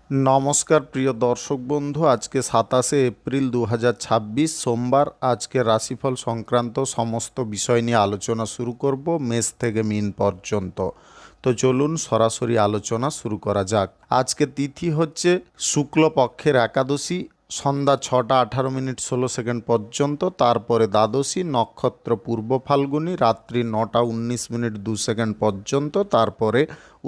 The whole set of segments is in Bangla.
নমস্কার প্রিয় দর্শক বন্ধু, আজকে 27 এপ্রিল 2026 সোমবার। আজকে রাশিফল সংক্রান্ত সমস্ত বিষয় নিয়ে আলোচনা শুরু করব মেষ থেকে মীন পর্যন্ত। তো চলুন সরাসরি আলোচনা শুরু করা যাক। আজকে তিথি হচ্ছে শুক্লপক্ষের একাদশী, সন্ধ্যা 6টা 18 মিনিট 16 সেকেন্ড পর্যন্ত। তারপরে দ্বাদশী, নক্ষত্র পূর্ব ফাল্গুনী, রাত্রি 9টা 19 মিনিট 2 সেকেন্ড পর্যন্ত। তারপরে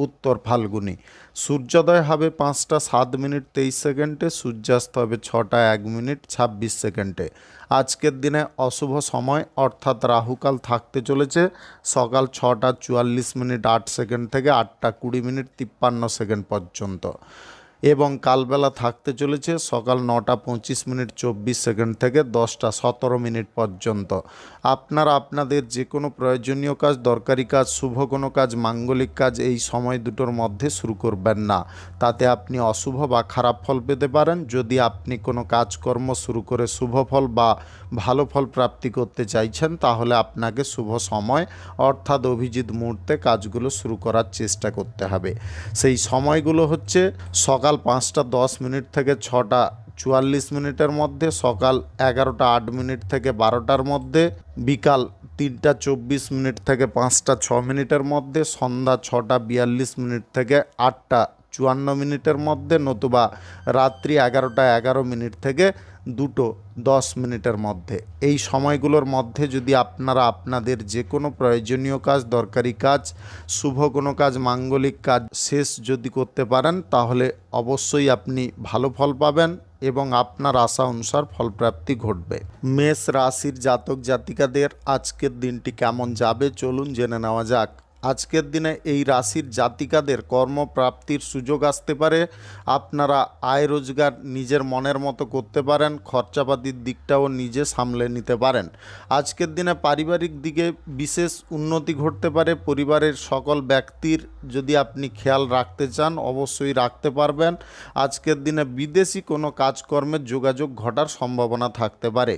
উত্তর ফাল্গুনী। সূর্যোদয় হবে 5টা 7 মিনিট 23 সেকেন্ডে, সূর্যাস্ত হবে 6টা 1 মিনিট 26 সেকেন্ডে। আজকের দিনে অশুভ সময় অর্থাৎ রাহুকাল থাকতে চলেছে সকাল 6টা 44 মিনিট 8 সেকেন্ড থেকে 8টা 20 মিনিট 53 সেকেন্ড পর্যন্ত, এবং কালবেলা থাকতে চলেছে সকাল 9টা 25 মিনিট 24 সেকেন্ড থেকে 10টা 17 মিনিট পর্যন্ত। আপনারা আপনাদের যে কোনো প্রয়োজনীয় কাজ, দরকারি কাজ, শুভ কোনো কাজ, মাঙ্গলিক কাজ এই সময় দুটোর মধ্যে শুরু করবেন না। তাতে আপনি অশুভ বা খারাপ ফল পেতে পারেন। যদি আপনি কোনো কাজকর্ম শুরু করে শুভ ফল বা ভালো ফল প্রাপ্তি করতে চাইছেন, তাহলে আপনাকে শুভ সময় অর্থাৎ অভিজিৎ মুহূর্তে কাজগুলো শুরু করার চেষ্টা করতে হবে। সেই সময়গুলো হচ্ছে সকাল 5টা 10 মিনিট থেকে 6টা 44 মিনিটের মধ্যে, সকাল 11টা 8 মিনিট থেকে 12টার মধ্যে, বিকাল 3টা 24 মিনিট থেকে 5টা 6 মিনিটের মধ্যে, সন্ধ্যা 6টা 42 মিনিট থেকে 8টা 54 মিনিটের মধ্যে, নতুবা রাত্রি 11টা 11 মিনিট থেকে 2টো 10 মিনিটের মধ্যে। এই সময়গুলোর মধ্যে যদি আপনারা আপনাদের যে কোনো প্রয়োজনীয় কাজ, দরকারি কাজ, শুভ কোনো কাজ, মাঙ্গলিক কাজ শেষ যদি করতে পারেন, তাহলে অবশ্যই আপনি ভালো ফল পাবেন এবং আপনার আশা অনুসার ফলপ্রাপ্তি ঘটবে। মেষ রাশির জাতক জাতিকাদের আজকের দিনটি কেমন যাবে চলুন জেনে নেওয়া যাক। আজকের দিনে এই রাশির জাতিকাদের কর্মপ্রাপ্তির সুযোগ আসতে পারে। আপনারা আয় রোজগার নিজের মনের মতো করতে পারেন, খরচাপাতির দিকটাও নিজে সামলে নিতে পারেন। আজকের দিনে পারিবারিক দিকে বিশেষ উন্নতি ঘটতে পারে। পরিবারের সকল ব্যক্তির যদি আপনি খেয়াল রাখতে চান, অবশ্যই রাখতে পারবেন। আজকের দিনে বিদেশি কোনো কাজকর্মের যোগাযোগ ঘটার সম্ভাবনা থাকতে পারে।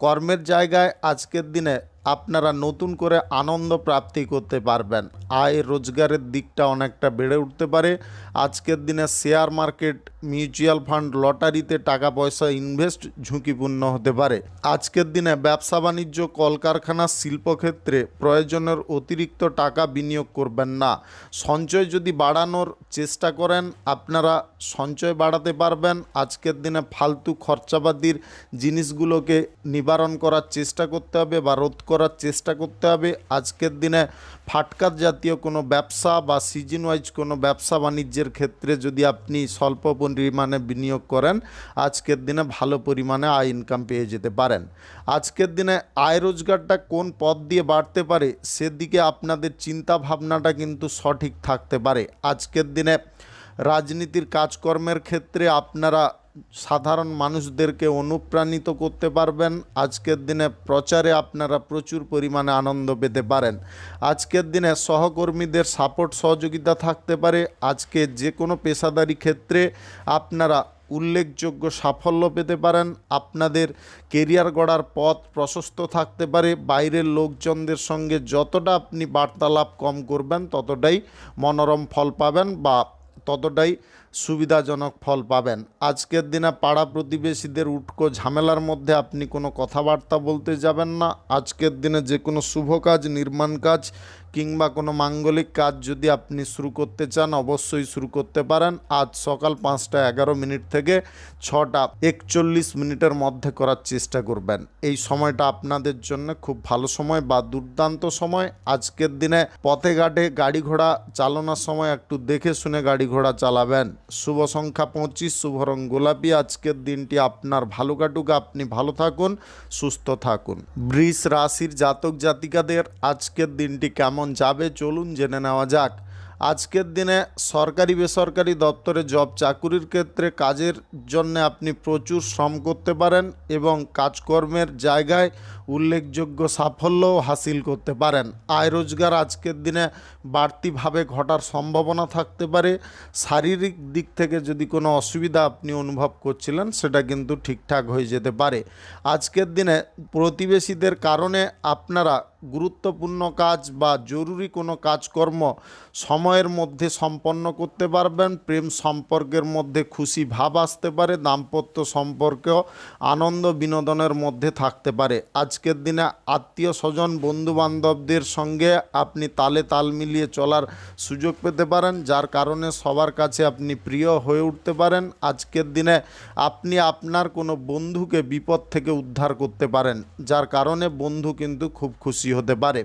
কর্মের জায়গায় আজকের দিনে আপনারা নতুন করে আনন্দ প্রাপ্তি করতে পারবেন। আয় রোজগারের দিকটা অনেকটা বেড়ে উঠতে পারে। আজকের দিনে শেয়ার মার্কেট, মিউচুয়াল ফান্ড, লটারিতে টাকা পয়সা ইনভেস্ট ঝুঁকিপূর্ণ হতে পারে। আজকের দিনে ব্যবসা বাণিজ্য, কলকারখানা, শিল্পক্ষেত্রে প্রয়োজনের অতিরিক্ত টাকা বিনিয়োগ করবেন না। সঞ্চয় যদি বাড়ানোর চেষ্টা করেন, আপনারা সঞ্চয় বাড়াতে পারবেন। আজকের দিনে ফালতু খরচাপাতির জিনিসগুলোকে নিবারণ করার চেষ্টা করতে হবে বা রোধ করার চেষ্টা করতে হবে। আজকের দিনে ফাটকার জাতীয় কোনো ব্যবসা বা সিজন ওয়াইজ কোনো ব্যবসা বাণিজ্যের ক্ষেত্রে যদি আপনি স্বল্প পরিমাণে বিনিয়োগ করেন, আজকের দিনে ভালো পরিমাণে আয় ইনকাম পেয়ে যেতে পারেন। আজকের দিনে আয় রোজগারটা কোন পথ দিয়ে বাড়তে পারে সেদিকে আপনাদের চিন্তা ভাবনাটা কিন্তু সঠিক থাকতে পারে। আজকের দিনে রাজনীতির কাজকর্মের ক্ষেত্রে আপনারা সাধারণ মানুষদেরকে অনুপ্রাণিত করতে পারবেন। আজকের দিনে প্রচারে আপনারা প্রচুর পরিমাণে আনন্দ পেতে পারেন। আজকের দিনে সহকর্মীদের সাপোর্ট সহযোগিতা থাকতে পারে। আজকে যে কোনো পেশাদারি ক্ষেত্রে আপনারা উল্লেখযোগ্য সাফল্য পেতে পারেন। আপনাদের কেরিয়ার গড়ার পথ প্রশস্ত থাকতে পারে। বাইরের লোকজনদের সঙ্গে যতটা আপনি বার্তালাপ কম করবেন, ততটাই মনোরম ফল পাবেন বা ততটাই সুবিধাজনক ফল পাবেন। আজকের দিনে পাড়া প্রতিবেশীদের উটকো ঝামেলার মধ্যে আপনি কোনো কথাবার্তা বলতে যাবেন না। আজকের দিনে যে কোনো শুভ কাজ, নির্মাণ কাজ কিংবা কোনো মাঙ্গলিক কাজ যদি আপনি শুরু করতে চান, অবশ্যই শুরু করতে পারেন। আজ সকাল 5টা 11 মিনিট থেকে 6টা 41 মিনিটের মধ্যে করার চেষ্টা করবেন। এই সময়টা আপনাদের জন্য খুব ভালো সময় বা দুর্দান্ত সময়। আজকের দিনে পথে ঘাটে গাড়ি ঘোড়া চালানোর সময় একটু দেখে শুনে গাড়ি ঘোড়া চালাবেন। শুভ সংখ্যা 25, শুভ রং গোলাপি। আজকের দিনটি আপনার ভালো কাটুক, আপনি ভালো থাকুন, সুস্থ থাকুন। বৃষ রাশির জাতক জাতিকাদের আজকের দিনটি কেমন যাবে চলুন জেনে নেওয়া যাক। আজকের দিনে সরকারি বেসরকারি দপ্তরে জব চাকুরির ক্ষেত্রে কাজের জন্য আপনি প্রচুর শ্রম করতে পারেন এবং কাজকর্মের জায়গায় উল্লেখযোগ্য সাফল্যও হাসিল করতে পারেন। আয় রোজগার আজকের দিনে বাড়তিভাবে ঘটার সম্ভাবনা থাকতে পারে। শারীরিক দিক থেকে যদি কোনো অসুবিধা আপনি অনুভব করছিলেন সেটা কিন্তু ঠিকঠাক হয়ে যেতে পারে। আজকের দিনে প্রতিবেশীদের কারণে আপনারা গুরুত্বপূর্ণ কাজ বা জরুরি কোনো কাজকর্ম সময়ের মধ্যে সম্পন্ন করতে পারবেন। প্রেম সম্পর্কের মধ্যে খুশি ভাব আসতে পারে। দাম্পত্য সম্পর্কেও আনন্দ বিনোদনের মধ্যে থাকতে পারে। আজকের দিনে আত্মীয় স্বজন বন্ধু বান্ধবদের সঙ্গে আপনি তালে তাল মিলিয়ে চলার সুযোগ পেতে পারেন, যার কারণে সবার কাছে আপনি প্রিয় হয়ে উঠতে পারেন। আজকের দিনে আপনি আপনার কোনো বন্ধুকে বিপদ থেকে উদ্ধার করতে পারেন, যার কারণে বন্ধু কিন্তু খুব খুশি হতে পারে।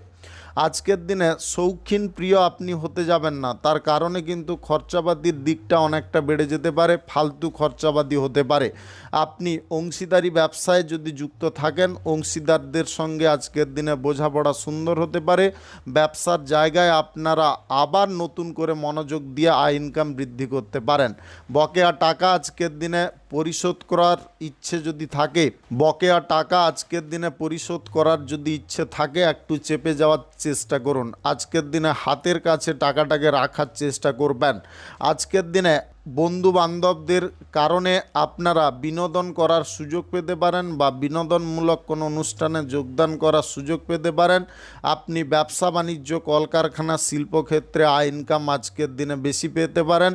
আজকের দিনে শৌখিন প্রিয় আপনি হতে যাবেন না, তার কারণে কিন্তু খরচাপাতির দিকটা অনেকটা বেড়ে যেতে পারে, ফালতু খরচাপাতি হতে পারে। আপনি অংশীদারি ব্যবসায় যদি যুক্ত থাকেন, অংশীদারদের সঙ্গে আজকের দিনে বোঝাপড়া সুন্দর হতে পারে। ব্যবসার জায়গায় আপনারা আবার নতুন করে মনোযোগ দিয়ে আয় ইনকাম বৃদ্ধি করতে পারেন। বকেয়া টাকা আজকের দিনে পরিশোধ করার ইচ্ছে যদি থাকে, বকেয়া টাকা আজকের দিনে পরিশোধ করার যদি ইচ্ছে থাকে, একটু চেপে যাওয়ার চেষ্টা করুন। আজকের দিনে হাতের কাছে টাকাটাকে রাখার চেষ্টা করবেন। আজকের দিনে বন্ধু বান্ধবদের কারণে আপনারা বিনোদন করার সুযোগ পেতে পারেন বা বিনোদনমূলক কোনো অনুষ্ঠানে যোগদান করার সুযোগ পেতে পারেন। আপনি ব্যবসা বাণিজ্য কলকারখানা শিল্পক্ষেত্রে আয় ইনকাম আজকের দিনে বেশি পেতে পারেন।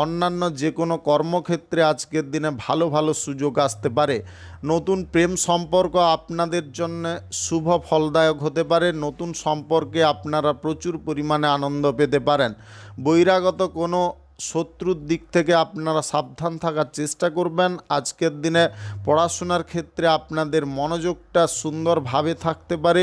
অন্যান্য যে কোনো কর্মক্ষেত্রে আজকের দিনে ভালো ভালো সুযোগ আসতে পারে। নতুন প্রেম সম্পর্ক আপনাদের জন্য শুভ ফলদায়ক হতে পারে। নতুন সম্পর্কে আপনারা প্রচুর পরিমাণে আনন্দ পেতে পারেন। বহিরাগত কোনো শত্রুর দিক থেকে আপনারা সাবধান থাকার চেষ্টা করবেন। আজকের দিনে পড়াশোনার ক্ষেত্রে আপনাদের মনোযোগটা সুন্দরভাবে থাকতে পারে।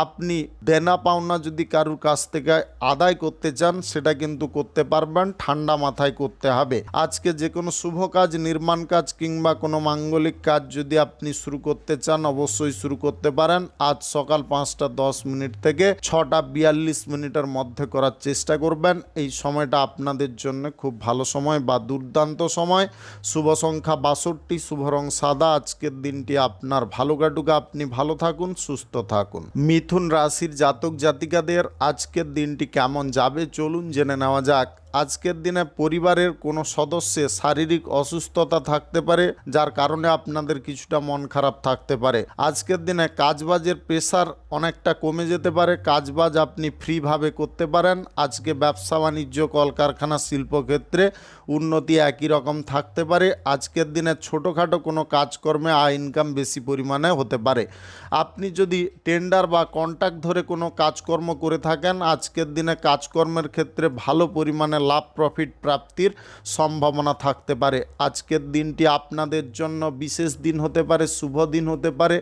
আপনি দেনা পাওনা যদি কারুর কাছ থেকে আদায় করতে চান, সেটা কিন্তু করতে পারবেন, ঠান্ডা মাথায় করতে হবে। আজকে যে কোনো শুভ কাজ, নির্মাণ কাজ কিংবা কোনো মাঙ্গলিক কাজ যদি আপনি শুরু করতে চান, অবশ্যই শুরু করতে পারেন। আজ সকাল 5:10 থেকে 6:42 মধ্যে করার চেষ্টা করবেন। এই সময়টা আপনাদের জন্য খুব ভালো সময় বা দুর্দান্ত সময়। শুভ সংখ্যা 62, শুভ রং সাদা। আজকের দিনটি আপনার ভালো কাটুক, আপনি ভালো থাকুন, সুস্থ থাকুন। মিথুন রাশির জাতক জাতিকাদের আজকের দিনটি কেমন যাবে চলুন জেনে নেওয়া যাক। আজকের দিনে পরিবারের কোনো সদস্যের শারীরিক অসুস্থতা থাকতে পারে, যার কারণে আপনাদের কিছুটা মন খারাপ থাকতে পারে। আজকের দিনে কাজবাজের প্রেশার অনেকটা কমে যেতে পারে। কাজবাজ আপনি ফ্রিভাবে করতে পারেন। আজকে ব্যবসা বাণিজ্য কলকারখানা শিল্পক্ষেত্রে উন্নতি একই রকম থাকতে পারে। আজকের দিনে ছোটোখাটো কোনো কাজকর্মে আয় ইনকাম বেশি পরিমাণে হতে পারে। আপনি যদি টেন্ডার বা কন্ট্রাক্ট ধরে কোনো কাজকর্ম করে থাকেন, আজকের দিনে কাজকর্মের ক্ষেত্রে ভালো পরিমাণে লাভ প্রফিট প্রাপ্তির সম্ভাবনা থাকতে পারে। আজকের দিনটি আপনাদের জন্য বিশেষ দিন হতে পারে, শুভ দিন হতে পারে,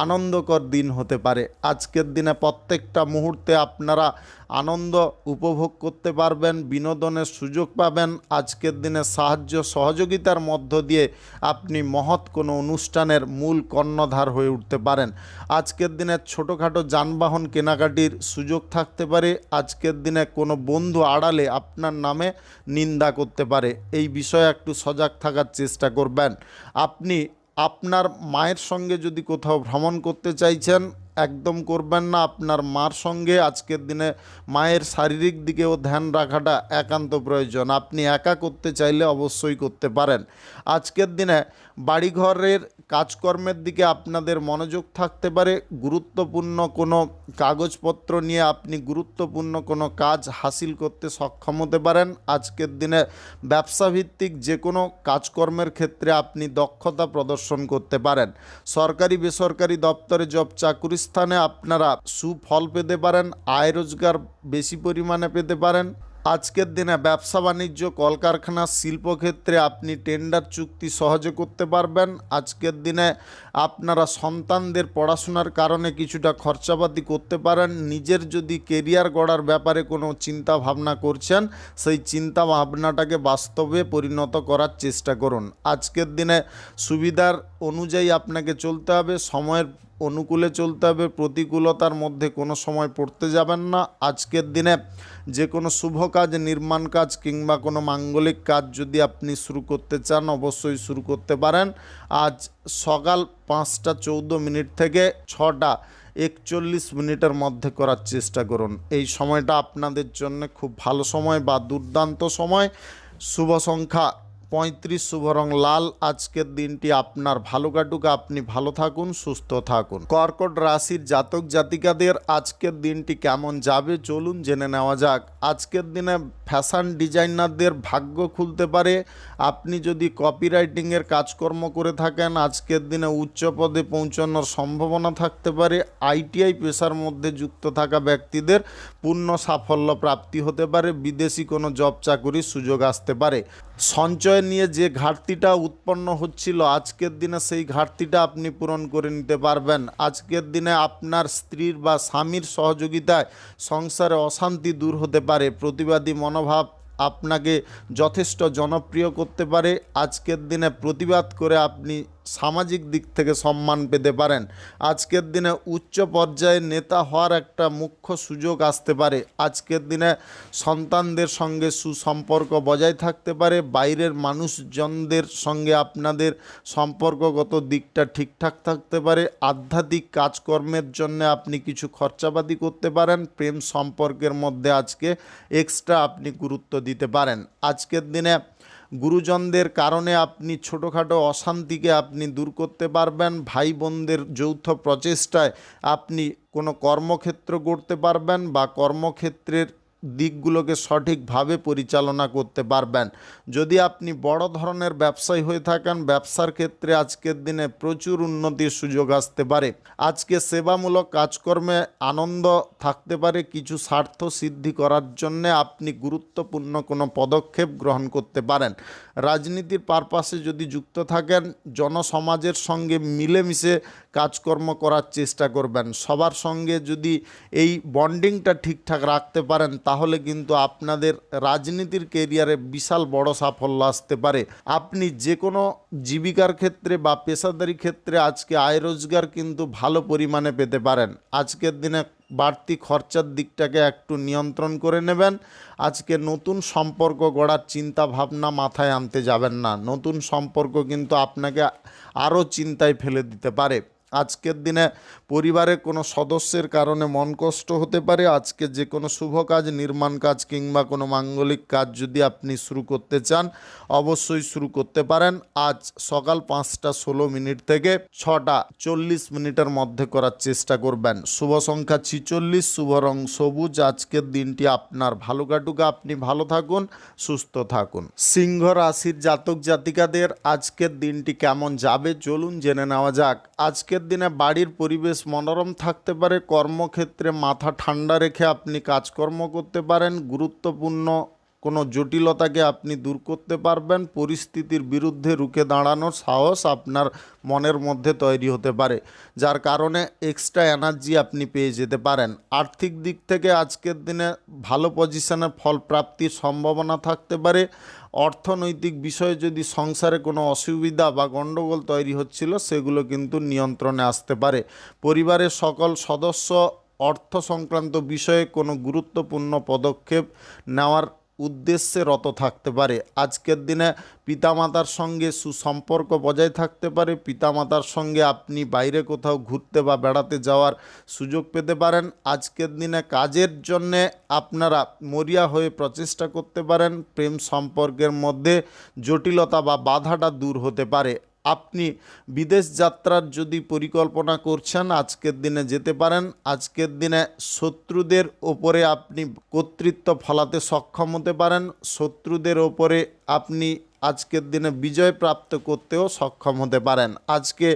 আনন্দকর দিন হতে পারে। আজকের দিনে প্রত্যেকটা মুহূর্তে আপনারা আনন্দ উপভোগ করতে পারবেন, বিনোদনের সুযোগ পাবেন। আজকের দিনে সাহায্য সহযোগিতার মধ্য দিয়ে আপনি মহৎ কোনো অনুষ্ঠানের মূল কর্ণধার হয়ে উঠতে পারেন। আজকের দিনে ছোটোখাটো যানবাহন কেনাকাটির সুযোগ থাকতে পারে। আজকের দিনে কোনো বন্ধু আড়ালে আপনার নামে নিন্দা করতে পারে। এই বিষয়ে একটু সজাগ থাকার চেষ্টা করবেন। আপনি আপনার মায়ের সঙ্গে যদি কোথাও ভ্রমণ করতে চাইছেন, একদম করবেন না। আপনার মার সঙ্গে আজকের দিনে মায়ের শারীরিক দিকেও ধ্যান রাখাটা একান্ত প্রয়োজন। আপনি একা করতে চাইলে অবশ্যই করতে পারেন। আজকের দিনে বাড়িঘরের কাজকর্মের দিকে আপনাদের মনোযোগ থাকতে পারে। গুরুত্বপূর্ণ কোনো কাগজপত্র নিয়ে আপনি গুরুত্বপূর্ণ কোনো কাজ হাসিল করতে সক্ষম হতে পারেন। আজকের দিনে ব্যবসাভিত্তিক যে কোনো কাজকর্মের ক্ষেত্রে আপনি দক্ষতা প্রদর্শন করতে পারেন। সরকারি বেসরকারি দপ্তরে জব চাকুরি স্থানে আপনারা সুফল পেতে পারেন, আয় রোজগার বেশি পরিমাণে পেতে পারেন। আজকের দিনে ব্যবসা বাণিজ্য কলকারখানা শিল্পক্ষেত্রে আপনি টেন্ডার চুক্তি সহজে করতে পারবেন। আজকের দিনে আপনারা সন্তানদের পড়াশোনার কারণে কিছুটা খরচাপাতি করতে পারেন। নিজের যদি কেরিয়ার গড়ার ব্যাপারে কোনো চিন্তা ভাবনা করছেন, সেই চিন্তা ভাবনাটাকে বাস্তবে পরিণত করার চেষ্টা করুন। আজকের দিনে সুবিধার অনুযায়ী আপনাকে চলতে হবে। সময়ের অনুকূলে চলতে হবে, প্রতিকূলতার মধ্যে কোনো সময় পড়তে যাবেন না। আজকের দিনে যে কোনো শুভ কাজ, নির্মাণ কাজ কিংবা কোনো মাঙ্গলিক কাজ যদি আপনি শুরু করতে চান অবশ্যই শুরু করতে পারেন। আজ সকাল 5টা 14 মিনিট থেকে 6টা 41 মিনিটের মধ্যে করার চেষ্টা করুন। এই সময়টা আপনাদের জন্য খুব ভালো সময় বা দুর্দান্ত সময়। শুভ সংখ্যা 35, শুভ রং লাল। আজকের দিনটি আপনার ভালো কাটুক, আপনি ভালো থাকুন, সুস্থ থাকুন। কর্কট রাশির জাতক জাতিকাদের আজকের দিনটি কেমন যাবে চলুন জেনে নেওয়া যাক। আজকের দিনে ফ্যাশন ডিজাইনারদের ভাগ্য খুলতে পারে। আপনি যদি কপিরাইটিংয়ের কাজকর্ম করে থাকেন আজকের দিনে উচ্চ পদে পৌঁছানোর সম্ভাবনা থাকতে পারে। আইটিআই পেশার মধ্যে যুক্ত থাকা ব্যক্তিদের পূর্ণ সাফল্য প্রাপ্তি হতে পারে। বিদেশি কোনো জব চাকুরির সুযোগ আসতে পারে। সঞ্চয় নিয়ে যে ঘাটতিটা উৎপন্ন হচ্ছিল আজকের দিনে সেই ঘাটতিটা আপনি পূরণ করে নিতে পারবেন। আজকের দিনে আপনার স্ত্রীর বা স্বামীর সহযোগিতায় সংসারে অশান্তি দূর হতে পারে। প্রতিবাদী মনোভাব আপনাকে যথেষ্ট জনপ্রিয় করতে পারে। আজকের দিনে প্রতিবাদ করে আপনি সামাজিক দিক থেকে সম্মান পেতে পারেন। আজকের দিনে উচ্চ পর্যায়ে নেতা হওয়ার একটা মুখ্য সুযোগ আসতে পারে। আজকের দিনে সন্তানদের সঙ্গে সুসম্পর্ক বজায় থাকতে পারে। বাইরের মানুষজনদের সঙ্গে আপনাদের সম্পর্কগত দিকটা ঠিকঠাক থাকতে পারে। আধ্যাত্মিক কাজকর্মের জন্য আপনি কিছু খরচাপাতি করতে পারেন। প্রেম সম্পর্কের মধ্যে আজকে এক্সট্রা আপনি গুরুত্ব দিতে পারেন। আজকের দিনে গুরুজনদের কারণে আপনি ছোটোখাটো অশান্তিকে আপনি দূর করতে পারবেন। ভাই বোনদের যৌথ প্রচেষ্টায় আপনি কোনো কর্মক্ষেত্র গড়তে পারবেন বা কর্মক্ষেত্রের দিকগুলোকে সঠিকভাবে পরিচালনা করতে পারবেন। যদি আপনি বড় ধরনের ব্যবসায়ী হয়ে থাকেন ব্যবসার ক্ষেত্রে আজকের দিনে প্রচুর উন্নতির সুযোগ আসতে পারে। আজকে সেবামূলক কাজকর্মে আনন্দ থাকতে পারে। কিছু স্বার্থ সিদ্ধি করার জন্যে আপনি গুরুত্বপূর্ণ কোনো পদক্ষেপ গ্রহণ করতে পারেন। রাজনীতির পারপাসে যদি যুক্ত থাকেন জনসমাজের সঙ্গে মিলেমিশে কাজকর্ম করার চেষ্টা করবেন। সবার সঙ্গে যদি এই বন্ডিংটা ঠিকঠাক রাখতে পারেন তাহলে কিন্তু আপনাদের রাজনীতির কেরিয়ারে বিশাল বড় সাফল্য আসতে পারে। আপনি যে কোনো জীবিকার ক্ষেত্রে বা পেশাদারি ক্ষেত্রে আজকে আয় রোজগার কিন্তু ভালো পরিমাণে পেতে পারেন। আজকের দিনে বাড়তি খরচার দিকটাকে একটু নিয়ন্ত্রণ করে নেবেন। আজকে নতুন সম্পর্ক গড়ার চিন্তা ভাবনা মাথায় আনতে যাবেন না। নতুন সম্পর্ক কিন্তু আপনাকে আরও চিন্তায় ফেলে দিতে পারে। আজকের দিনে পরিবারের কোনো সদস্যের কারণে মন কষ্ট হতে পারে। আজকে যে কোনো শুভ কাজ, নির্মাণ কাজ কিংবা কোনো মাঙ্গলিক কাজ যদি আপনি শুরু করতে চান অবশ্যই শুরু করতে পারেন। আজ সকাল 5টা 16 মিনিট থেকে 6টা 40 মিনিটের মধ্যে করার চেষ্টা করবেন। শুভ সংখ্যা 46, শুভ রং সবুজ। আজকের দিনটি আপনার ভালো কাটুক, আপনি ভালো থাকুন, সুস্থ থাকুন। সিংহ রাশির জাতক জাতিকাদের আজকের দিনটি কেমন যাবে চলুন জেনে নেওয়া যাক। আজকের দিনে বাড়ির পরিবেশ মনোরম থাকতে পারে। কর্মক্ষেত্রে মাথা ঠান্ডা রেখে আপনি কাজকর্ম করতে পারেন। গুরুত্বপূর্ণ কোনো জটিলতাকে আপনি দূর করতে পারবেন। পরিস্থিতির বিরুদ্ধে রুখে দাঁড়ানোর সাহস আপনার মনের মধ্যে তৈরি হতে পারে, যার কারণে এক্সট্রা এনার্জি আপনি পেয়ে যেতে পারেন। আর্থিক দিক থেকে আজকের দিনে ভালো পজিশনে ফল প্রাপ্তির সম্ভাবনা থাকতে পারে। অর্থনৈতিক বিষয়ে যদি সংসারে কোনো অসুবিধা বা গণ্ডগোল তৈরি হচ্ছিল সেগুলো কিন্তু নিয়ন্ত্রণে আসতে পারে। পরিবারের সকল সদস্য অর্থ সংক্রান্ত বিষয়ে কোনো গুরুত্বপূর্ণ পদক্ষেপ নেওয়ার উদ্দেশ্যে রত থাকতে পারে। আজকের দিনে পিতামাতার সঙ্গে সুসম্পর্ক বজায় থাকতে পারে। পিতামাতার সঙ্গে আপনি বাইরে কোথাও ঘুরতে বা বেড়াতে যাওয়ার সুযোগ পেতে পারেন। আজকের দিনে কাজের জন্যে আপনারা মরিয়া হয়ে প্রচেষ্টা করতে পারেন। প্রেম সম্পর্কের মধ্যে জটিলতা বা বাধাটা দূর হতে পারে। আপনি বিদেশ যাত্রার যদি পরিকল্পনা করছেন আজকের দিনে যেতে পারেন। আজকের দিনে শত্রুদের ওপরে আপনি কর্তৃত্ব ফলাতে সক্ষম হতে পারেন। শত্রুদের ওপরে আপনি আজকের দিনে বিজয় প্রাপ্ত করতেও সক্ষম হতে পারেন। আজকে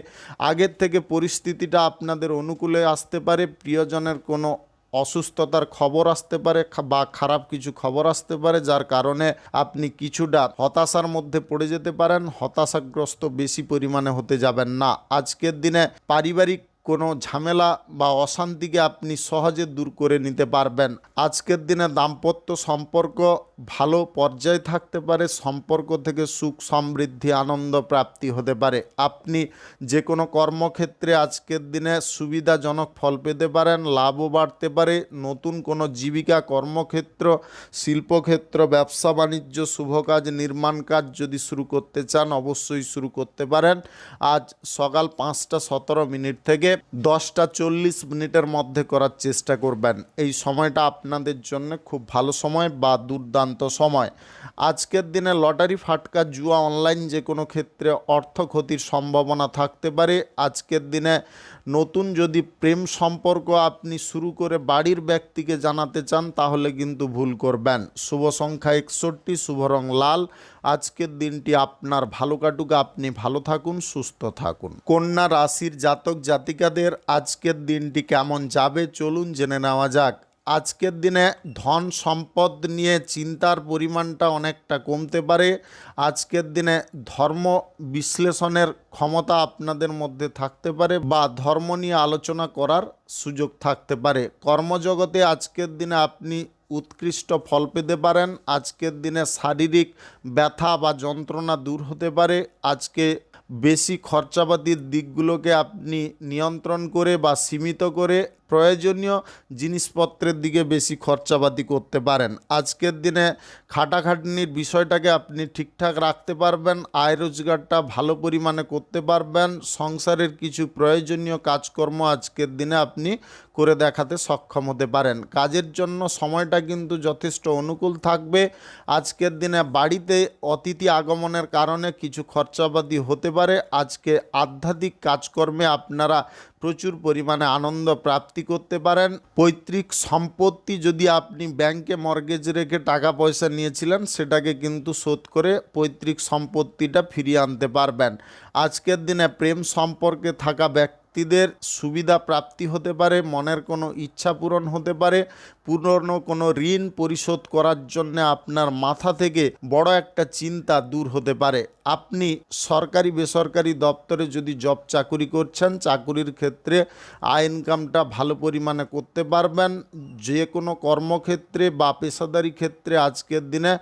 আগের থেকে পরিস্থিতিটা আপনাদের অনুকূলে আসতে পারে। প্রিয়জনের কোনো অসুস্থতার খবর আসতে পারে বা খারাপ কিছু খবর আসতে পারে, যার কারণে আপনি কিছুটা হতাশার মধ্যে পড়ে যেতে পারেন। হতাশাগ্রস্ত বেশি পরিমাণে হতে যাবেন না। আজকের দিনে পারিবারিক কোনো ঝামেলা বা অশান্তিকে আপনি সহজে দূর করে নিতে পারবেন। আজকের দিনে দাম্পত্য সম্পর্ক ভালো পর্যায়ে থাকতে পারে, সম্পর্ক থেকে সুখ সমৃদ্ধি আনন্দ প্রাপ্তি হতে পারে। আপনি যে কোনো কর্মক্ষেত্রে আজকের দিনে সুবিধাজনক ফল পেতে পারেন, লাভও বাড়তে পারে। নতুন কোনো জীবিকা, কর্মক্ষেত্র, শিল্পক্ষেত্র, ব্যবসা বাণিজ্য, শুভ কাজ, নির্মাণ কাজ যদি শুরু করতে চান অবশ্যই শুরু করতে পারেন। আজ সকাল 5:17 থেকে 10:40 মধ্যে করার চেষ্টা করবেন। এই সময়টা আপনাদের জন্য খুব ভালো সময় বা দুর্দান্ত সময়। আজকের দিনে লটারি, ফাটকা, জুয়া, অনলাইন যে কোনো ক্ষেত্রে অর্থ ক্ষতির সম্ভাবনা থাকতে পারে। আজকের দিনে নতুন যদি প্রেম সম্পর্ক আপনি শুরু করে বাড়ির ব্যক্তিকে জানাতে চান তাহলে কিন্তু ভুল করবেন। শুভ সংখ্যা 61, শুভ রং লাল। আজকের দিনটি আপনার ভালো কাটুক, আপনি ভালো থাকুন, সুস্থ থাকুন। কন্যা রাশির জাতক জাতিকাদের আজকের দিনটি কেমন যাবে চলুন জেনে নেওয়া যাক। আজকের দিনে ধন সম্পদ নিয়ে চিন্তার পরিমাণটা অনেকটা কমতে পারে। আজকের দিনে ধর্ম বিশ্লেষণের ক্ষমতা আপনাদের মধ্যে থাকতে পারে বা ধর্ম নিয়ে আলোচনা করার সুযোগ থাকতে পারে। কর্মজগতে আজকের দিনে আপনি উৎকৃষ্ট ফল পেতে পারেন। আজকের দিনে শারীরিক ব্যথা বা যন্ত্রণা দূর হতে পারে। আজকে বেশি খরচাপাতির দিকগুলোকে আপনি নিয়ন্ত্রণ করে বা সীমিত করে প্রয়োজনীয় জিনিসপত্রের দিকে বেশি খরচাপাতি করতে পারেন। আজকের দিনে খাটাখাটনির বিষয়টাকে আপনি ঠিকঠাক রাখতে পারবেন, আয় রোজগারটা ভালো পরিমাণে করতে পারবেন। সংসারের কিছু প্রয়োজনীয় কাজকর্ম আজকের দিনে আপনি করে দেখাতে সক্ষম হতে পারেন। কাজের জন্য সময়টা কিন্তু যথেষ্ট অনুকূল থাকবে। আজকের দিনে বাড়িতে অতিথি আগমনের কারণে কিছু খরচাপাতি হতে পারে। আজকে আধ্যাত্মিক কাজকর্মে আপনারা প্রচুর পরিমাণে আনন্দ প্রাপ্তি করতে পারেন। পৈতৃক সম্পত্তি যদি আপনি ব্যাংকে মর্গেজ রেখে টাকা পয়সা নিয়েছিলেন সেটাকে কিন্তু শোধ করে পৈতৃক সম্পত্তিটা ফিরিয়ে আনতে পারবেন। আজকের দিনে প্রেম সম্পর্কে থাকা ব্যক্তিদের সুবিধা প্রাপ্তি হতে পারে, মনের কোনো ইচ্ছা পূরণ হতে পারে, পুরনো কোনো ঋণ পরিশোধ করার জন্য আপনার মাথা থেকে বড় একটা চিন্তা দূর হতে পারে। আপনি সরকারি বেসরকারি দপ্তরে যদি জব চাকুরি করছেন চাকুরির ক্ষেত্রে আয় ইনকামটা ভালো পরিমাণে করতে পারবেন। যে কোনো কর্মক্ষেত্রে বা পেশাদারি ক্ষেত্রে আজকের দিনে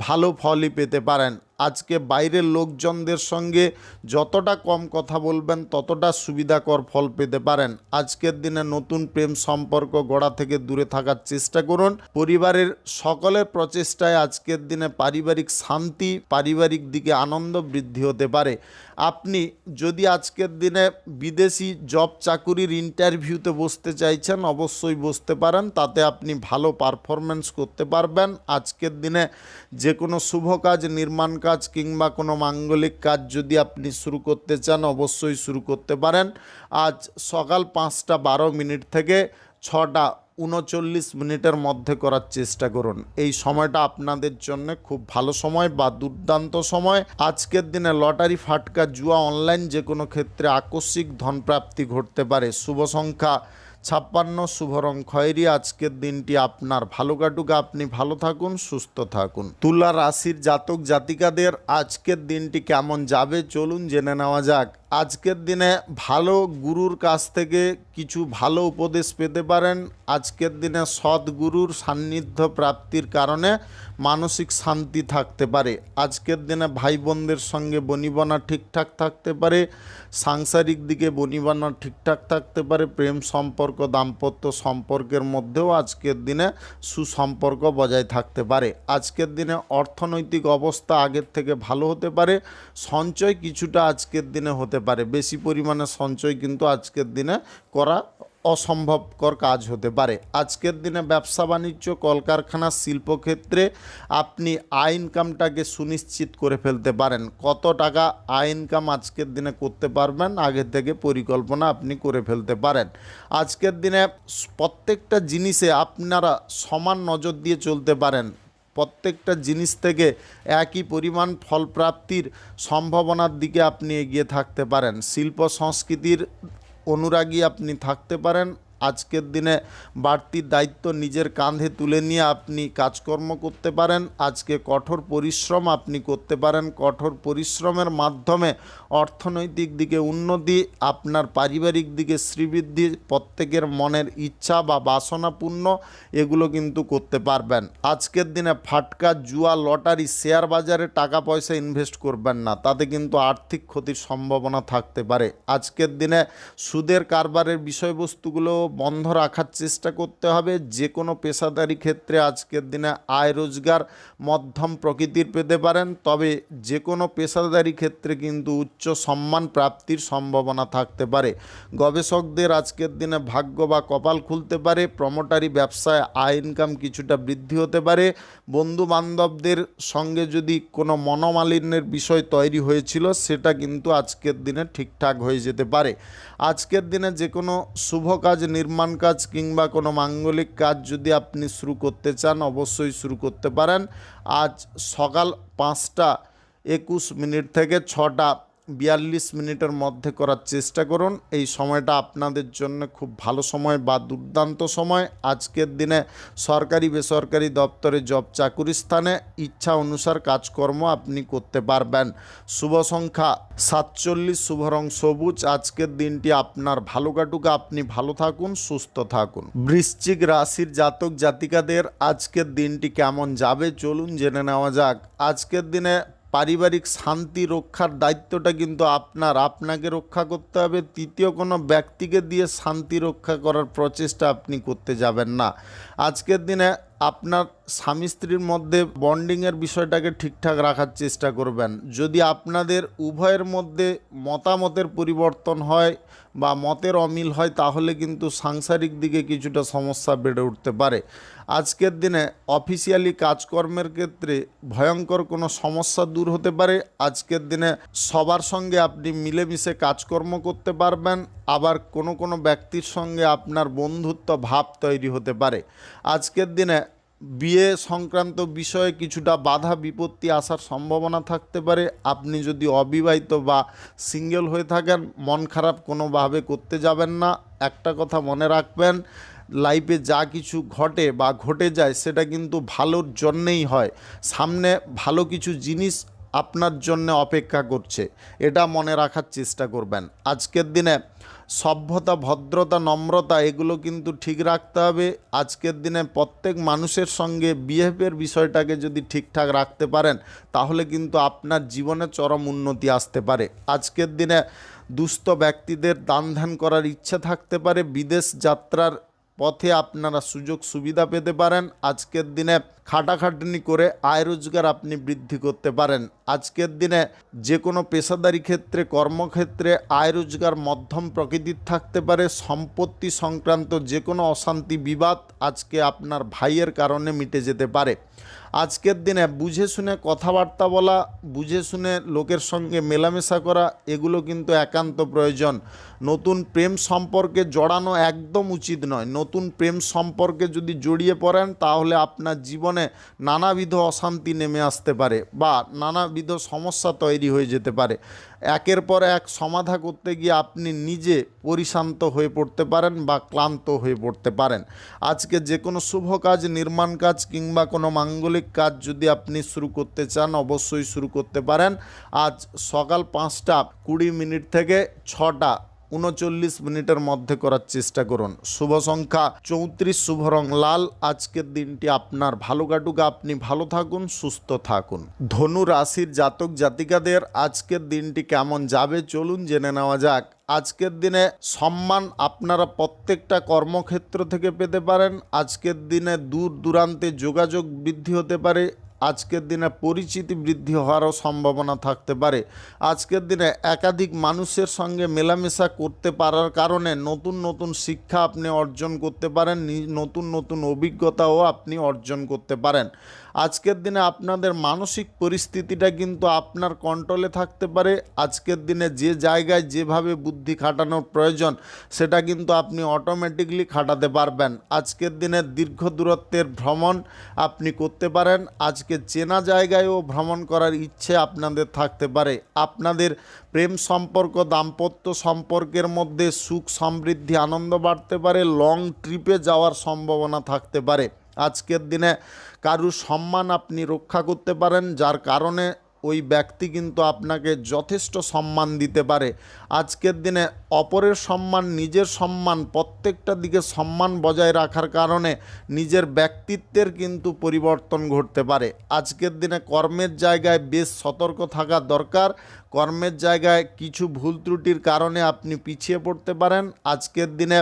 ভালো ফলই পেতে পারেন। আজকে বাইরের লোকজনদের সঙ্গে যতটা কম কথা বলবেন ততটা সুবিধাকর ফল পেতে পারেন। আজকের দিনে নতুন প্রেম সম্পর্ক গড়া থেকে দূরে থাকার চেষ্টা করুন। পরিবারের সকলের প্রচেষ্টায় আজকের দিনে পারিবারিক শান্তি, পারিবারিক দিকে আনন্দ বৃদ্ধি হতে পারে। আপনি যদি আজকের দিনে বিদেশি জব চাকুরির ইন্টারভিউতে বসতে চাইছেন অবশ্যই বসতে পারেন, তাতে আপনি ভালো পারফরমেন্স করতে পারবেন। আজকের দিনে যে কোনো শুভ কাজ, নির্মাণ কাজ কিংবা কোনো মাঙ্গলিক কাজ যদি আপনি শুরু করতে চান অবশ্যই শুরু করতে পারেন। আজ সকাল 5:12 থেকে 6:39 মধ্যে করার চেষ্টা করুন। এই সময়টা আপনাদের জন্য খুব ভালো সময় বা দুর্দান্ত সময়। আজকের দিনে লটারি, ফাটকা, জুয়া, অনলাইন যে কোনো ক্ষেত্রে আকস্মিক ধনপ্রাপ্তি ঘটতে পারে। শুভ সংখ্যা 56, শুভ রং খয়েরি। আজকের দিনটি আপনার ভালো কাটুক, আপনি ভালো থাকুন, সুস্থ থাকুন। তুলা রাশির জাতক জাতিকাদের আজকের দিনটি কেমন যাবে চলুন জেনে নেওয়া যাক। আজকের দিনে ভালো গুরুর কাছ থেকে কিছু ভালো উপদেশ পেতে পারেন। আজকের দিনে সৎ গুরুর সান্নিধ্য প্রাপ্তির কারণে মানসিক শান্তি থাকতে পারে। আজকের দিনে ভাই বোনদের সঙ্গে বনিবনা ঠিকঠাক থাকতে পারে, সাংসারিক দিকে বনিবনা ঠিকঠাক থাকতে পারে। প্রেম সম্পর্ক, দাম্পত্য সম্পর্কের মধ্যেও আজকের দিনে সুসম্পর্ক বজায় থাকতে পারে। আজকের দিনে অর্থনৈতিক অবস্থা আগের থেকে ভালো হতে পারে। সঞ্চয় কিছুটা আজকের দিনে হতে পারে, বেশি পরিমাণে সঞ্চয় কিন্তু আজকের দিনে করা অসম্ভবকর কাজ হতে পারে। আজকের দিনে ব্যবসা বাণিজ্য, কলকারখানা, শিল্পক্ষেত্রে আপনি আয় ইনকামটাকে সুনিশ্চিত করে ফেলতে পারেন। কত টাকা আয় ইনকাম আজকের দিনে করতে পারবেন আগে থেকে পরিকল্পনা আপনি করে ফেলতে পারেন। আজকের দিনে প্রত্যেকটা জিনিসে আপনারা সমান নজর দিয়ে চলতে পারেন। প্রত্যেকটা জিনিস থেকে একই পরিমাণ ফলপ্রাপ্তির সম্ভাবনার দিকে আপনি এগিয়ে থাকতে পারেন। শিল্প সংস্কৃতির অনুরাগী আপনি থাকতে পারেন। আজকের দিনে বাড়তি দায়িত্ব নিজের কাঁধে তুলে নিয়ে আপনি কাজকর্ম করতে পারেন। আজকে কঠোর পরিশ্রম আপনি করতে পারেন। কঠোর পরিশ্রমের মাধ্যমে অর্থনৈতিক দিকে উন্নতি, আপনার পারিবারিক দিকে শ্রীবৃদ্ধি, প্রত্যেকের মনের ইচ্ছা বা বাসনাপূর্ণ এগুলো কিন্তু করতে পারবেন। আজকের দিনে ফাটকা, জুয়া, লটারি, শেয়ার বাজারে টাকা পয়সা ইনভেস্ট করবেন না, তাতে কিন্তু আর্থিক ক্ষতির সম্ভাবনা থাকতে পারে। আজকের দিনে সুদের কারবারের বিষয়বস্তুগুলো বন্ধ রাখার চেষ্টা করতে হবে। যে কোনো পেশাদারি ক্ষেত্রে আজকের দিনে আয় রোজগার মধ্যম প্রকৃতির পেতে পারেন, তবে যে কোনো পেশাদারি ক্ষেত্রে কিন্তু উচ্চ সম্মান প্রাপ্তির সম্ভাবনা থাকতে পারে। গবেষকদের আজকের দিনে ভাগ্য বা কপাল খুলতে পারে। প্রমোটারি ব্যবসায় আয় ইনকাম কিছুটা বৃদ্ধি হতে পারে। বন্ধু বান্ধবদের সঙ্গে যদি কোনো মনোমালিন্যের বিষয় তৈরি হয়েছিল, সেটা কিন্তু আজকের দিনে ঠিকঠাক হয়ে যেতে পারে। আজকের দিনে যে কোনো শুভ কাজ, নির্মাণ কাজ কিংবা কোনো মাঙ্গলিক কাজ যদি আপনি শুরু করতে চান, অবশ্যই শুরু করতে পারেন। আজ সকাল 5:21 থেকে 6:42 মধ্যে করার চেষ্টা করুন। এই সময়টা আপনাদের জন্য খুব ভালো সময় বা দুর্দান্ত সময়। আজকের দিনে সরকারি বেসরকারি দপ্তরে জব চাকুরি স্থানে ইচ্ছা অনুসার কাজকর্ম আপনি করতে পারবেন। শুভ সংখ্যা 47, শুভ রং সবুজ। আজকের দিনটি আপনার ভালো কাটুক, আপনি ভালো থাকুন, সুস্থ থাকুন। বৃশ্চিক রাশির জাতক জাতিকাদের আজকের দিনটি কেমন যাবে চলুন জেনে নেওয়া যাক। আজকের দিনে পারিবারিক শান্তি রক্ষার দায়িত্বটা কিন্তু আপনাকে রক্ষা করতে হবে। তৃতীয় কোনো ব্যক্তিকে দিয়ে শান্তি রক্ষা করার প্রচেষ্টা আপনি করতে যাবেন না। আজকের দিনে আপনার স্বামী স্ত্রীর মধ্যে বন্ডিংয়ের বিষয়টাকে ঠিকঠাক রাখার চেষ্টা করবেন। যদি আপনাদের উভয়ের মধ্যে মতামতের পরিবর্তন হয় বা মতের অমিল হয়, তাহলে কিন্তু সাংসারিক দিকে কিছুটা সমস্যা বেড়ে উঠতে পারে। আজকের দিনে অফিসিয়ালি কাজকর্মের ক্ষেত্রে ভয়ঙ্কর কোনো সমস্যা দূর হতে পারে। আজকের দিনে সবার সঙ্গে আপনি মিলেমিশে কাজকর্ম করতে পারবেন। আবার কোনো কোনো ব্যক্তির সঙ্গে আপনার বন্ধুত্ব ভাব তৈরি হতে পারে। আজকের দিনে বিয়ে সংক্রান্ত বিষয়ে কিছুটা বাধা বিপত্তি আসার সম্ভাবনা থাকতে পারে। আপনি যদি অবিবাহিত বা সিঙ্গেল হয়ে থাকেন, মন খারাপ কোনোভাবে করতে যাবেন না। একটা কথা মনে রাখবেন, লাইফে যা কিছু ঘটে বা ঘটে যায় সেটা কিন্তু ভালোর জন্যেই হয়। সামনে ভালো কিছু জিনিস আপনার জন্য অপেক্ষা করছে, এটা মনে রাখার চেষ্টা করবেন। আজকের দিনে সভ্যতা, ভদ্রতা, নম্রতা এগুলো কিন্তু ঠিক রাখতে হবে। আজকের দিনে প্রত্যেক মানুষের সঙ্গে বিহেভিয়ার বিষয়টাকে যদি ঠিকঠাক রাখতে পারেন, তাহলে কিন্তু আপনার জীবনে চরম উন্নতি আসতে পারে। আজকের দিনে দুস্থ ব্যক্তিদের দান ধ্যান করার ইচ্ছা থাকতে পারে। বিদেশ যাত্রার পথে আপনারা সুযোগ সুবিধা পেতে পারেন। আজকের দিনে খাটাখাটনি করে আয় রোজগার আপনি বৃদ্ধি করতে পারেন। আজকের দিনে যে কোনো পেশাদারি ক্ষেত্রে, কর্মক্ষেত্রে আয় রোজগার মধ্যম প্রকৃতির থাকতে পারে। সম্পত্তি সংক্রান্ত যে কোনো অশান্তি, বিবাদ আজকে আপনার ভাইয়ের কারণে মিটে যেতে পারে। আজকের দিনে বুঝে শুনে কথাবার্তা বলা, বুঝে শুনে লোকের সঙ্গে মেলামেশা করা এগুলো কিন্তু একান্ত প্রয়োজন। নতুন প্রেম সম্পর্কে জড়ানো একদম উচিত নয়। নতুন প্রেম সম্পর্কে যদি জড়িয়ে পড়েন, তাহলে আপনার জীবনে নানাবিধ অশান্তি নেমে আসতে পারে বা নানাবিধ সমস্যা তৈরি হয়ে যেতে পারে। একের পর এক সমাধা করতে গিয়ে আপনি নিজে পরিশ্রান্ত হয়ে পড়তে পারেন বা ক্লান্ত হয়ে পড়তে পারেন। আজকে যে কোনো শুভ কাজ, নির্মাণ কাজ কিংবা কোনো মাঙ্গলিক কাজ যদি আপনি শুরু করতে চান, অবশ্যই শুরু করতে পারেন। আজ সকাল 5:20 থেকে 6:39 মধ্যে করার চেষ্টা করুন। শুভ সংখ্যা 34, শুভ রং লাল। আজকের দিনটি আপনার ভালো কাটুক, আপনি ভালো থাকুন, সুস্থ থাকুন। ধনু রাশির জাতক জাতিকাদের আজকের দিনটি কেমন যাবে চলুন জেনে নেওয়া যাক। আজকের দিনে সম্মান আপনারা প্রত্যেকটা কর্মক্ষেত্র থেকে পেতে পারেন। আজকের দিনে দূর দূরান্তে যোগাযোগ বৃদ্ধি হতে পারে। আজকের দিনে পরিচিতি বৃদ্ধি হওয়ারও সম্ভাবনা থাকতে পারে। আজকের দিনে একাধিক মানুষের সঙ্গে মেলামেশা করতে পারার কারণে নতুন নতুন শিক্ষা আপনি অর্জন করতে পারেন, নতুন নতুন অভিজ্ঞতাও আপনি অর্জন করতে পারেন। আজকের দিনে আপনাদের মানসিক পরিস্থিতিটা কিন্তু আপনার কন্ট্রোলে থাকতে পারে। আজকের দিনে যে জায়গায় যেভাবে বুদ্ধি খাটানোর প্রয়োজন সেটা কিন্তু আপনি অটোমেটিকলি খাটাতে পারবেন। আজকের দিনে দীর্ঘ দূরত্বের ভ্রমণ আপনি করতে পারেন। আজকে চেনা জায়গায়ও ভ্রমণ করার ইচ্ছে আপনাদের থাকতে পারে। আপনাদের প্রেম সম্পর্ক, দাম্পত্য সম্পর্কের মধ্যে সুখ সমৃদ্ধি আনন্দ বাড়তে পারে। লং ট্রিপে যাওয়ার সম্ভাবনা থাকতে পারে। আজকের দিনে কারুর সম্মান আপনি রক্ষা করতে পারেন, যার কারণে ওই ব্যক্তি কিন্তু আপনাকে যথেষ্ট সম্মান দিতে পারে। আজকের দিনে অপরের সম্মান, নিজের সম্মান, প্রত্যেকটা দিকে সম্মান বজায় রাখার কারণে নিজের ব্যক্তিত্বের কিন্তু পরিবর্তন ঘটতে পারে। আজকের দিনে কর্মের জায়গায় বেশ সতর্ক থাকা দরকার। কর্মের জায়গায় কিছু ভুল ত্রুটির কারণে আপনি পিছিয়ে পড়তে পারেন। আজকের দিনে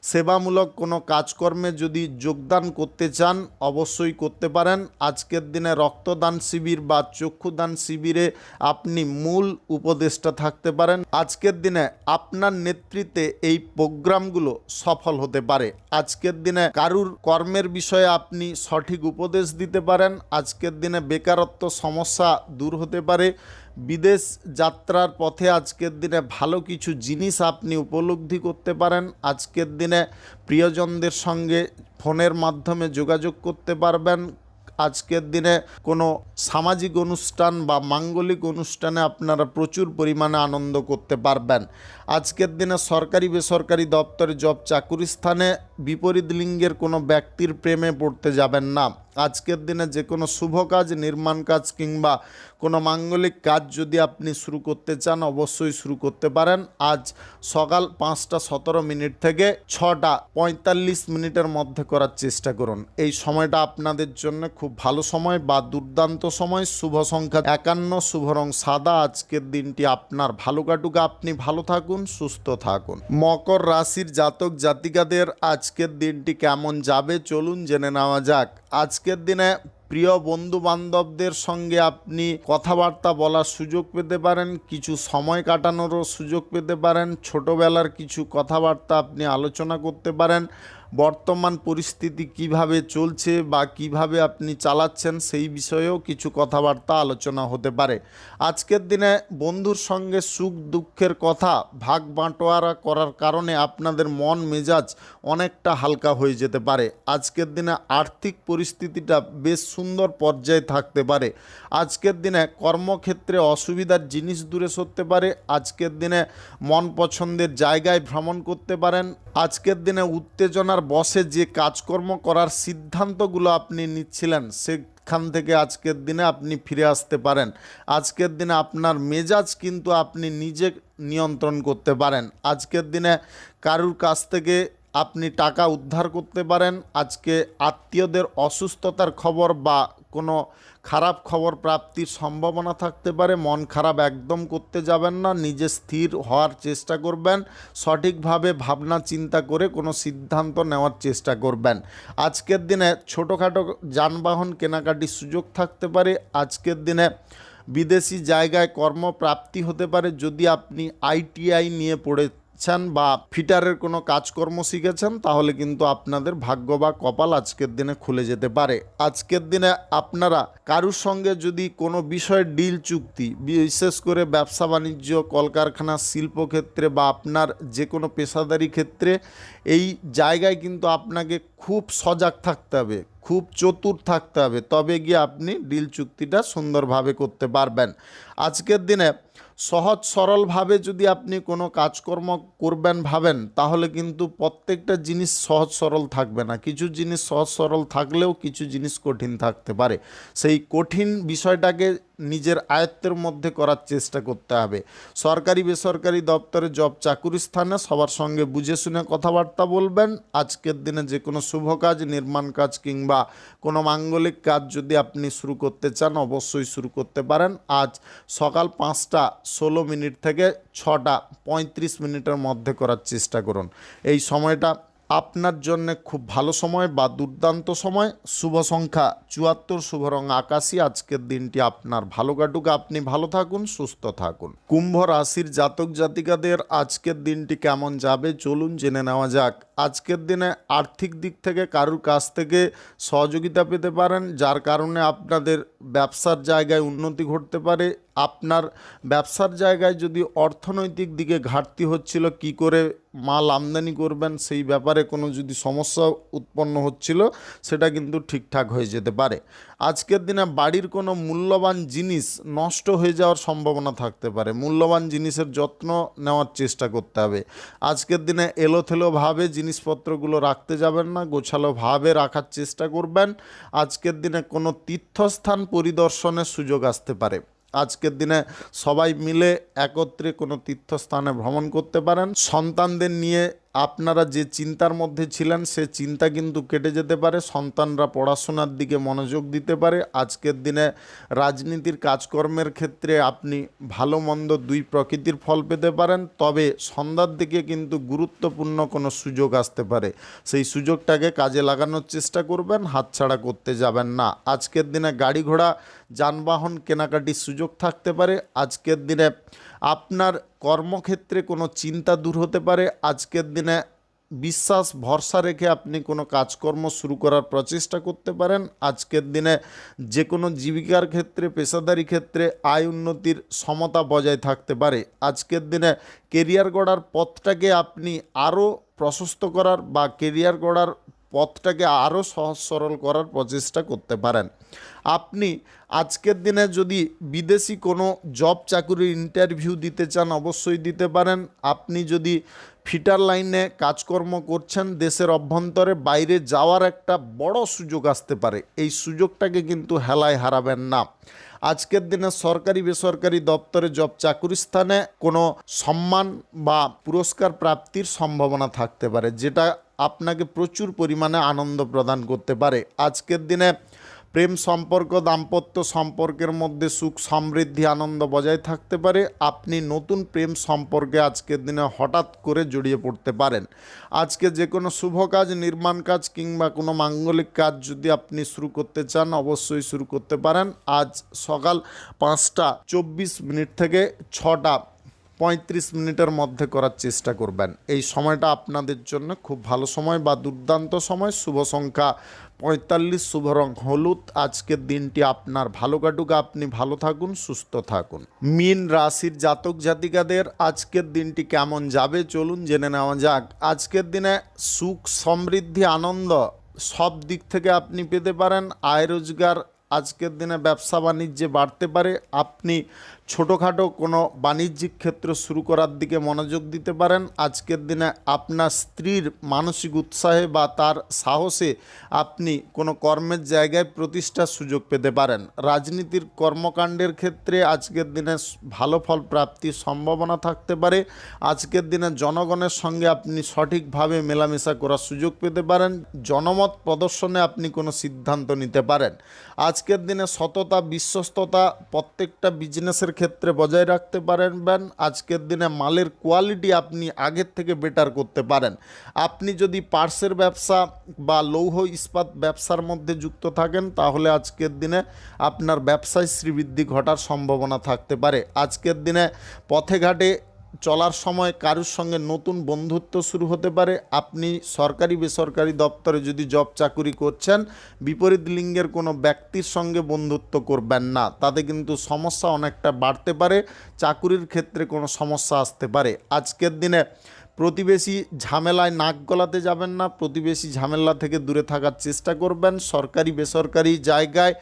সেবামূলক কোনো কাজকর্মে যদি যোগদান করতে চান অবশ্যই করতে পারেন। আজকের দিনে রক্তদান শিবির বা চক্ষুদান শিবিরে আপনি মূল উপদেষ্টা থাকতে পারেন। আজকের দিনে আপনার নেতৃত্বে এই প্রোগ্রামগুলো সফল হতে পারে। আজকের দিনে কারুর কর্মের বিষয়ে আপনি সঠিক উপদেশ দিতে পারেন। আজকের দিনে বেকারত্ব সমস্যা দূর হতে পারে। বিদেশ যাত্রার পথে আজকের দিনে ভালো কিছু জিনিস আপনি উপলব্ধি করতে পারেন। আজকের দিনে প্রিয়জনদের সঙ্গে ফোনের মাধ্যমে যোগাযোগ করতে পারবেন। আজকের দিনে কোনো সামাজিক অনুষ্ঠান বা মাঙ্গলিক অনুষ্ঠানে আপনারা প্রচুর পরিমাণে আনন্দ করতে পারবেন। আজকের দিনে সরকারি বেসরকারি দপ্তরে জব চাকুরি স্থানে বিপরীত লিঙ্গের কোনো ব্যক্তির প্রেমে পড়তে যাবেন না। আজকের দিনে যে কোনো শুভ কাজ, নির্মাণ কাজ কিংবা কোনো মাঙ্গলিক কাজ যদি আপনি শুরু করতে চান অবশ্যই শুরু করতে পারেন। আজ সকাল 5:17 থেকে 6:45 মধ্যে করার চেষ্টা করুন। এই সময়টা আপনাদের জন্য খুব ভালো সময় বা দুর্দান্ত সময়। শুভ সংখ্যা 51, শুভ রং সাদা। আজকের দিনটি আপনার ভালো কাটুক, আপনি ভালো থাকুন, সুস্থ থাকুন। মকর রাশির জাতক জাতিকাদের আজকের দিনটি কেমন যাবে চলুন জেনে নেওয়া যাক। আজকের দিনে প্রিয় বন্ধু বান্ধবদের সঙ্গে আপনি কথাবার্তা বলার সুযোগ পেতে পারেন, কিছু সময় কাটানোরও সুযোগ পেতে পারেন। ছোটোবেলার কিছু কথাবার্তা আপনি আলোচনা করতে পারেন। বর্তমান পরিস্থিতি কিভাবে চলছে বা কিভাবে আপনি চালাচ্ছেন সেই বিষয়েও কিছু কথাবার্তা আলোচনা হতে পারে। আজকের দিনে বন্ধুর সঙ্গে সুখ দুঃখের কথা ভাগ বাঁটোয়ারা করার কারণে আপনাদের মন মেজাজ অনেকটা হালকা হয়ে যেতে পারে। আজকের দিনে আর্থিক পরিস্থিতিটা বেশ সুন্দর পর্যায়ে থাকতে পারে। আজকের দিনে কর্মক্ষেত্রে অসুবিধার জিনিস দূরে সরতে পারে। আজকের দিনে মন পছন্দের জায়গায় ভ্রমণ করতে পারেন। আজকের দিনে উত্তেজনার বশে যে কাজকর্ম করার সিদ্ধান্তগুলো আপনি নিচ্ছিলেন সেখান থেকে আজকের দিনে আপনি ফিরে আসতে পারেন। আজকের দিনে আপনার মেজাজ কিন্তু আপনি নিজে নিয়ন্ত্রণ করতে পারেন। আজকের দিনে কারুর কাছ থেকে আপনি টাকা উদ্ধার করতে পারেন। আজকে আত্মীয়দের অসুস্থতার খবর বা কোনো খারাপ খবর প্রাপ্তির সম্ভাবনা থাকতে পারে। মন খারাপ একদম করতে যাবেন না, নিজে স্থির হওয়ার চেষ্টা করবেন। সঠিকভাবে ভাবনা চিন্তা করে কোনো সিদ্ধান্ত নেওয়ার চেষ্টা করবেন। আজকের দিনে ছোটোখাটো যানবাহন কেনাকাটির সুযোগ থাকতে পারে। আজকের দিনে বিদেশি জায়গায় কর্মপ্রাপ্তি হতে পারে। যদি আপনি ITI নিয়ে পড়েছেন বা ফিটারের কোনো কাজকর্ম শিখেছেন তাহলে কিন্তু আপনাদের ভাগ্য বা কপাল আজকের দিনে খুলে যেতে পারে। আজকের দিনে আপনারা কারুর সঙ্গে যদি কোনো বিষয়ে ডিল চুক্তি, বিশেষ করে ব্যবসা বাণিজ্য, কলকারখানা, শিল্পক্ষেত্রে বা আপনার যে কোনো পেশাদারি ক্ষেত্রে, এই জায়গায় কিন্তু আপনাকে খুব সজাগ থাকতে হবে, খুব চতুর থাকতে হবে, তবে গিয়ে আপনি ডিল চুক্তিটা সুন্দরভাবে করতে পারবেন। আজকের দিনে সহজ সরলভাবে যদি আপনি কোনো কাজকর্ম করবেন ভাবেন তাহলে কিন্তু প্রত্যেকটা জিনিস সহজ সরল থাকবে না। কিছু জিনিস সহজ সরল থাকলেও কিছু জিনিস কঠিন থাকতে পারে। সেই কঠিন বিষয়টাকে নিজের আয়ত্তের মধ্যে করার চেষ্টা করতে হবে। সরকারি বেসরকারি দপ্তরে জব চাকুরি স্থানে সবার সঙ্গে বুঝে শুনে কথাবার্তা বলবেন। আজকের দিনে যে কোনো শুভ কাজ, নির্মাণ কাজ কিংবা কোনো মাঙ্গলিক কাজ যদি আপনি শুরু করতে চান অবশ্যই শুরু করতে পারেন। আজ সকাল 5:16 থেকে 6:35 মধ্যে করার চেষ্টা করুন। এই সময়টা আপনার জন্য খুব ভালো সময় বা দুর্দান্ত সময়। শুভ সংখ্যা 74, শুভ রং আকাশী। আজকের দিনটি আপনার ভালো কাটুক, আপনি ভালো থাকুন, সুস্থ থাকুন। কুম্ভ রাশির জাতক জাতিকাদের আজকের দিনটি কেমন যাবে চলুন জেনে নেওয়া যাক। আজকের দিনে আর্থিক দিক থেকে কারুর কাছ থেকে সহযোগিতা পেতে পারেন, যার কারণে আপনাদের ব্যবসার জায়গায় উন্নতি ঘটতে পারে। আপনার ব্যবসার জায়গায় যদি অর্থনৈতিক দিকে ঘাটতি হচ্ছিল, কি করে মাল আমদানি করবেন সেই ব্যাপারে কোনো যদি সমস্যা উৎপন্ন হচ্ছিল, সেটা কিন্তু ঠিকঠাক হয়ে যেতে পারে। আজকের দিনে বাড়ির কোনো মূল্যবান জিনিস নষ্ট হয়ে যাওয়ার সম্ভাবনা থাকতে পারে। মূল্যবান জিনিসের যত্ন নেওয়ার চেষ্টা করতে হবে। আজকের দিনে এলোথেলোভাবে জিনিসপত্রগুলো রাখতে যাবেন না, গোছালোভাবে রাখার চেষ্টা করবেন। আজকের দিনে কোনো তীর্থস্থান পরিদর্শনের সুযোগ আসতে পারে। আজকের দিনে সবাই মিলে একত্রে কোনো তীর্থস্থানে ভ্রমণ করতে পারেন। সন্তানদের নিয়ে আপনারা যে চিন্তার মধ্যে ছিলেন সে চিন্তা কিন্তু কেটে যেতে পারে। সন্তানরা পড়াশোনার দিকে মনোযোগ দিতে পারে। আজকের দিনে রাজনীতির কাজকর্মের ক্ষেত্রে আপনি ভালো মন্দ দুই প্রকৃতির ফল পেতে পারেন, তবে সন্ধ্যার দিকে কিন্তু গুরুত্বপূর্ণ কোনো সুযোগ আসতে পারে। সেই সুযোগটাকে কাজে লাগানোর চেষ্টা করবেন, হাতছাড়া করতে যাবেন না। আজকের দিনে গাড়ি ঘোড়া যানবাহন কেনাকাটির সুযোগ থাকতে পারে। আজকের দিনে আপনার কর্মক্ষেত্রে কোনো চিন্তা দূর হতে পারে। আজকের দিনে বিশ্বাস ভরসা রেখে আপনি কোনো কাজকর্ম শুরু করার প্রচেষ্টা করতে পারেন। আজকের দিনে যে কোনো জীবিকার ক্ষেত্রে, পেশাদারি ক্ষেত্রে আয় উন্নতির সমতা বজায় থাকতে পারে। আজকের দিনে কেরিয়ার গড়ার পথটাকে আপনি আরও প্রশস্ত করার বা কেরিয়ার গড়ার পথটাকে আরও সহজ সরল করার প্রচেষ্টা করতে পারেন। আপনি আজকের দিনে যদি বিদেশি কোনো জব চাকুরির ইন্টারভিউ দিতে চান অবশ্যই দিতে পারেন। আপনি যদি ফিটার লাইনে কাজকর্ম করছেন, দেশের অভ্যন্তরে বাইরে যাওয়ার একটা বড় সুযোগ আসতে পারে। এই সুযোগটাকে কিন্তু হেলায় হারাবেন না। আজকের দিনে সরকারি বেসরকারি দপ্তরে জব চাকুরি স্থানে কোনো সম্মান বা পুরস্কার প্রাপ্তির সম্ভাবনা থাকতে পারে, যেটা আপনাকে প্রচুর পরিমাণে আনন্দ প্রদান করতে পারে। আজকের দিনে প্রেম সম্পর্ক, দাম্পত্য সম্পর্কের মধ্যে সুখ সমৃদ্ধি আনন্দ বজায় থাকতে পারে। আপনি নতুন প্রেম সম্পর্কে আজকের দিনে হঠাৎ করে জড়িয়ে পড়তে পারেন। আজকে যে কোনো শুভ কাজ, নির্মাণ কাজ কিংবা কোনো মাঙ্গলিক কাজ যদি আপনি শুরু করতে চান অবশ্যই শুরু করতে পারেন। আজ সকাল 5টা 24 থেকে 6টা 35 মধ্যে করার চেষ্টা করবেন। এই সময়টা আপনাদের জন্য খুব ভালো সময় বা দুর্দান্ত সময়। শুভ সংখ্যা 45, শুভ রং হলুদ। আজকের দিনটি আপনার ভালো কাটুক, আপনি ভালো থাকুন, সুস্থ থাকুন। মীন রাশির জাতক জাতিকাদের আজকের দিনটি কেমন যাবে চলুন জেনে নেওয়া যাক। আজকের দিনে সুখ সমৃদ্ধি আনন্দ সব দিক থেকে আপনি পেতে পারেন। আয় রোজগার আজকের দিনে ব্যবসা বাণিজ্যে বাড়তে পারে। আপনি ছোটোখাটো কোনো বাণিজ্যিক ক্ষেত্র শুরু করার দিকে মনোযোগ দিতে পারেন। আজকের দিনে আপনার স্ত্রীর মানসিক উৎসাহে বা তার সাহসে আপনি কোনো কর্মের জায়গায় প্রতিষ্ঠার সুযোগ পেতে পারেন। রাজনীতির কর্মকাণ্ডের ক্ষেত্রে আজকের দিনে ভালো ফল প্রাপ্তির সম্ভাবনা থাকতে পারে। আজকের দিনে জনগণের সঙ্গে আপনি সঠিকভাবে মেলামেশা করার সুযোগ পেতে পারেন। জনমত প্রদর্শনে আপনি কোনো সিদ্ধান্ত নিতে পারেন। আজকের দিনে সততা, বিশ্বস্ততা প্রত্যেকটা বিজনেসের ক্ষেত্রে বজায় রাখতে পারবেন। আজকের দিনে মালের কোয়ালিটি আপনি আগের থেকে বেটার করতে পারেন। আপনি যদি পার্সের ব্যবসা বা লৌহ ইস্পাত ব্যবসার মধ্যে যুক্ত থাকেন তাহলে আজকের দিনে আপনার ব্যবসায় শ্রীবৃদ্ধি ঘটার সম্ভাবনা থাকতে পারে। আজকের দিনে পথে ঘাটে চলার সময় কারোর সঙ্গে নতুন বন্ধুত্ব শুরু হতে পারে। আপনি সরকারি বেসরকারি দপ্তরে যদি জব চাকুরি করছেন, বিপরীত লিঙ্গের কোনো ব্যক্তির সঙ্গে বন্ধুত্ব করবেন না, তাতে কিন্তু সমস্যা অনেকটা বাড়তে পারে। চাকুরির ক্ষেত্রে কোনো সমস্যা আসতে পারে। আজকের দিনে প্রতিবেশী ঝামেলায় নাক গলাতে যাবেন না, প্রতিবেশী ঝামেলা থেকে দূরে থাকার চেষ্টা করবেন। সরকারি বেসরকারি জায়গায়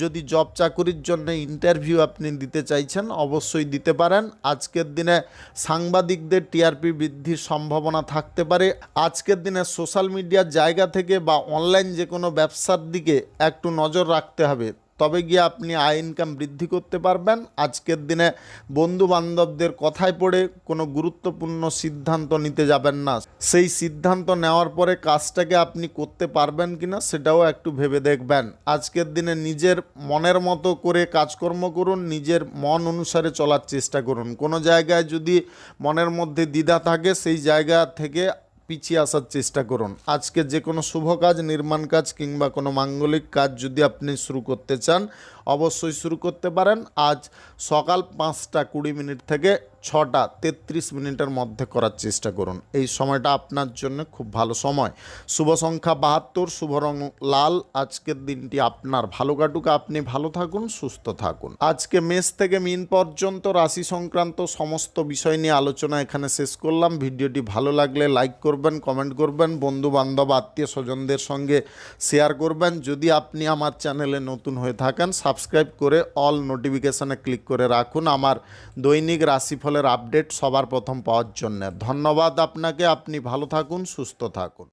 যদি জব চাকুরির জন্য ইন্টারভিউ আপনি দিতে চাইছেন অবশ্যই দিতে পারেন। আজকের দিনে সাংবাদিকদের টিআরপি বৃদ্ধির সম্ভাবনা থাকতে পারে। আজকের দিনে সোশ্যাল মিডিয়ার জায়গা থেকে বা অনলাইন যে কোনো ব্যবসার দিকে একটু নজর রাখতে হবে, তবে গিয়ে আপনি আয় ইনকাম বৃদ্ধি করতে পারবেন। আজকের দিনে বন্ধু বান্ধবদের কথায় পড়ে কোনো গুরুত্বপূর্ণ সিদ্ধান্ত নিতে যাবেন না। সেই সিদ্ধান্ত নেওয়ার পরে কাজটাকে আপনি করতে পারবেন কিনা সেটাও একটু ভেবে দেখবেন। আজকের দিনে নিজের মনের মতো করে কাজকর্ম করুন, নিজের মন অনুসারে চলার চেষ্টা করুন। কোনো জায়গায় যদি মনের মধ্যে দ্বিধা থাকে সেই জায়গা থেকে পিছিয়ে আসার চেষ্টা করুন। আজকে যে কোনো শুভ কাজ, নির্মাণ কাজ কিংবা কোনো মাঙ্গলিক কাজ যদি আপনি শুরু করতে চান অবশ্যই শুরু করতে পারেন। আজ সকাল 5:20 থেকে 6:33 মধ্যে করার চেষ্টা করুন। এই সময়টা আপনার জন্য খুব ভালো সময়। শুভ সংখ্যা 72, শুভ রং লাল। আজকের দিনটি আপনার ভালো কাটুক, আপনি ভালো থাকুন, সুস্থ থাকুন। আজকে মেষ থেকে মীন পর্যন্ত রাশি সংক্রান্ত সমস্ত বিষয় নিয়ে আলোচনা এখানে শেষ করলাম। ভিডিওটি ভালো লাগলে লাইক করবেন, কমেন্ট করবেন, বন্ধু বান্ধব আত্মীয় স্বজনদের সঙ্গে শেয়ার করবেন। যদি আপনি আমার চ্যানেলে নতুন হয়ে থাকেন সাবস্ক্রাইব করে অল নোটিফিকেশানে ক্লিক করে রাখুন আমার দৈনিক রাশিফলের আপডেট সবার প্রথম পাওয়ার জন্য। ধন্যবাদ আপনাকে। আপনি ভালো থাকুন, সুস্থ থাকুন।